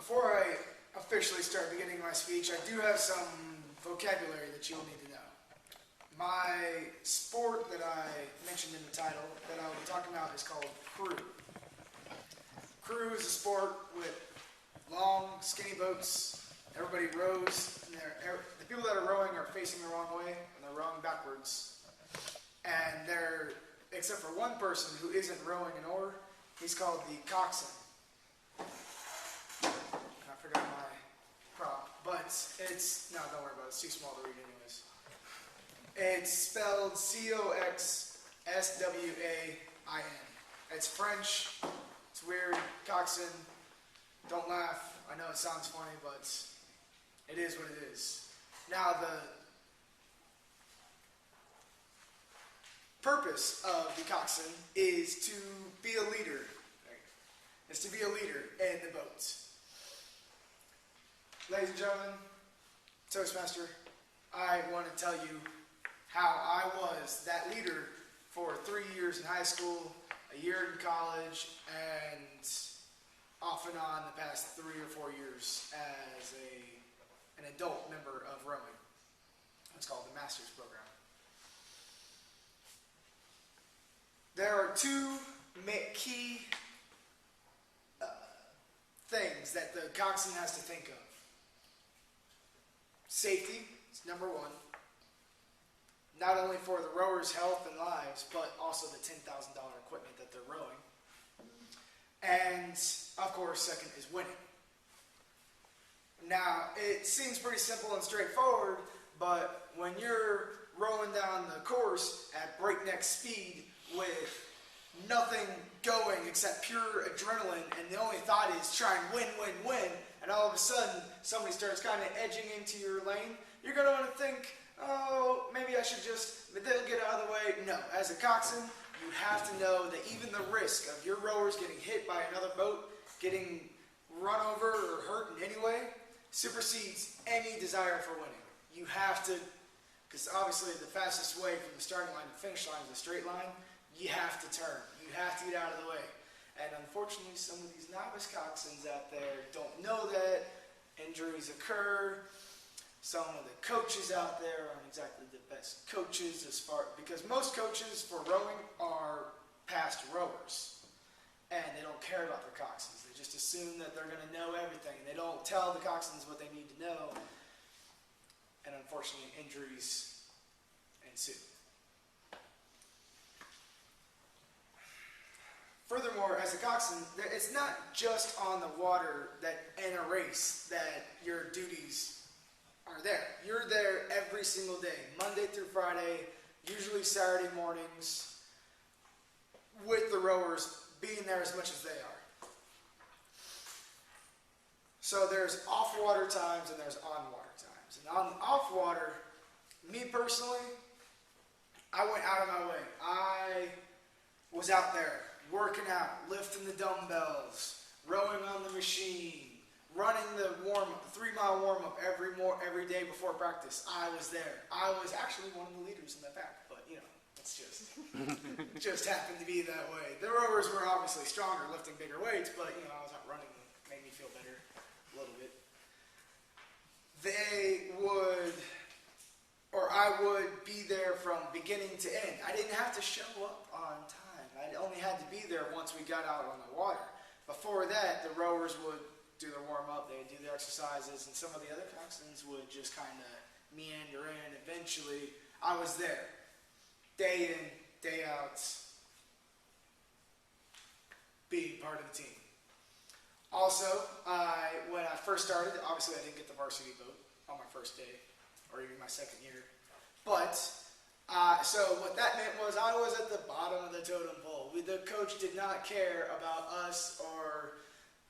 Before I officially start beginning my speech, I do have some vocabulary that you'll need to know. My sport that I mentioned in the title that I'll be talking about is called crew. Crew is a sport with long, skinny boats. Everybody rows, and the people that are rowing are facing the wrong way, and they're rowing backwards. And except for one person who isn't rowing an oar, he's called the coxswain. I forgot my prop, but don't worry about it, it's too small to read anyways. It's spelled C-O-X-S-W-A-I-N. It's French, it's weird, coxswain, don't laugh, I know it sounds funny, but it is what it is. Now the purpose of the coxswain is to be a leader. Is to be a leader in the boat. Ladies and gentlemen, Toastmaster, I want to tell you how I was that leader for 3 years in high school, a year in college, and off and on the past 3 or 4 years as an adult member of rowing. It's called the Master's Program. There are two key things that the coxswain has to think of. Safety is number one, not only for the rowers' health and lives, but also the $10,000 equipment that they're rowing. And, of course, second is winning. Now, it seems pretty simple and straightforward, but when you're rowing down the course at breakneck speed with nothing going except pure adrenaline, and the only thought is try and win, and all of a sudden somebody starts kind of edging into your lane, you're going to want to think, oh, maybe I should they'll get out of the way. No, as a coxswain, you have to know that even the risk of your rowers getting hit by another boat, getting run over or hurt in any way, supersedes any desire for winning. You have to, because obviously the fastest way from the starting line to the finish line is a straight line, you have to turn. You have to get out of the way. And unfortunately, some of these novice coxswains out there don't know that. Injuries occur. Some of the coaches out there aren't exactly the best coaches because most coaches for rowing are past rowers. And they don't care about their coxswains. They just assume that they're going to know everything. They don't tell the coxswains what they need to know. And unfortunately, injuries ensue. Furthermore, as a coxswain, it's not just on the water in a race that your duties are there. You're there every single day, Monday through Friday, usually Saturday mornings, with the rowers being there as much as they are. So there's off-water times and there's on-water times. And on off-water, me personally, I went out of my way. I was out there working out, lifting the dumbbells, rowing on the machine, running the warm-up, the 3-mile warm-up every day before practice. I was there. I was actually one of the leaders in the pack, but it's just happened to be that way. The rowers were obviously stronger, lifting bigger weights, but I was out running, it made me feel better a little bit. I would be there from beginning to end. I didn't have to show up on time. I only had to be there once we got out on the water. Before that, the rowers would do their warm-up, they would do their exercises, and some of the other coxswains would just kind of meander in. Eventually, I was there, day in, day out, being part of the team. Also, when I first started, obviously I didn't get the varsity vote on my first day, or even my second year. But, so what that meant was I was at the bottom of the totem pole. The coach did not care about us or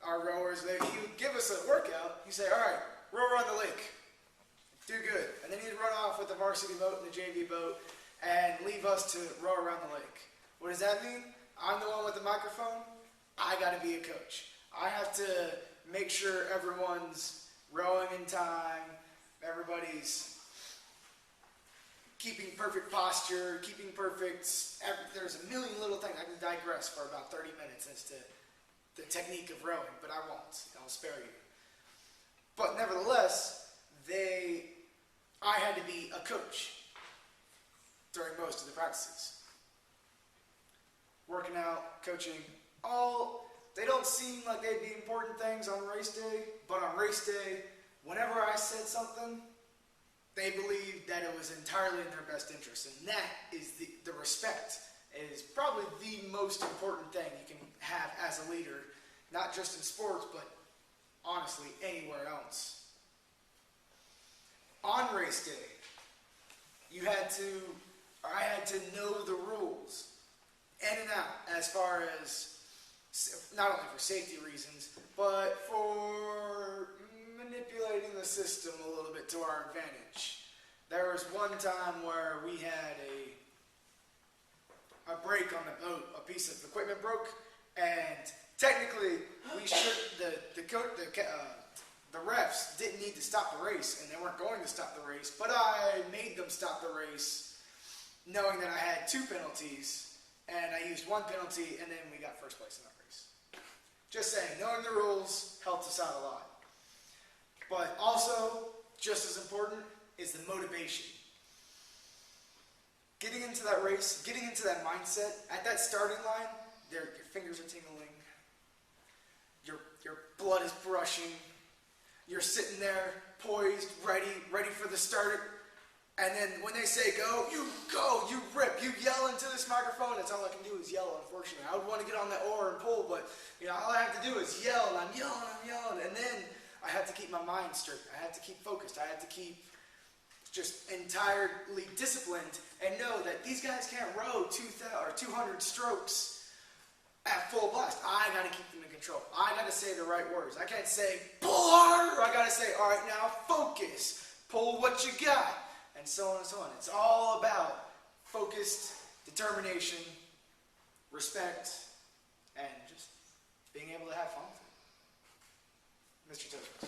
our rowers. He would give us a workout. He'd say, all right, row around the lake. Do good. And then he'd run off with the varsity boat and the JV boat and leave us to row around the lake. What does that mean? I'm the one with the microphone. I got to be a coach. I have to make sure everyone's rowing in time, everybody's keeping perfect posture, keeping perfect, there's a million little things. I can digress for about 30 minutes as to the technique of rowing, but I won't. I'll spare you. But nevertheless, I had to be a coach during most of the practices. Working out, coaching, they don't seem like they'd be important things on race day, but on race day, whenever I said something, they believed that it was entirely in their best interest. And that is the respect is probably the most important thing you can have as a leader, not just in sports, but honestly anywhere else. On race day, I had to know the rules in and out, as far as not only for safety reasons, but for manipulating the system a little bit to our advantage. There was one time where we had a break on the boat, a piece of equipment broke, and technically we should the refs didn't need to stop the race, and they weren't going to stop the race, but I made them stop the race, knowing that I had 2 penalties, and I used 1 penalty, and then we got first place in that race. Just saying, knowing the rules helped us out a lot. But also, just as important, is the motivation. Getting into that race, getting into that mindset, at that starting line, your fingers are tingling, your blood is brushing, you're sitting there, poised, ready for the start, and then when they say go, you rip, you yell into this microphone. That's all I can do is yell, unfortunately. I would want to get on that oar and pull, but all I have to do is yell, and I'm yelling, and then I have to keep my mind straight. I have to keep focused. I have to keep just entirely disciplined and know that these guys can't row 200 strokes at full blast. I got to keep them in control. I got to say the right words. I can't say, pull harder. I got to say, all right, now focus. Pull what you got. And so on and so on. It's all about focused determination, respect, and just being able to have fun with it. Mr. Toastmaster.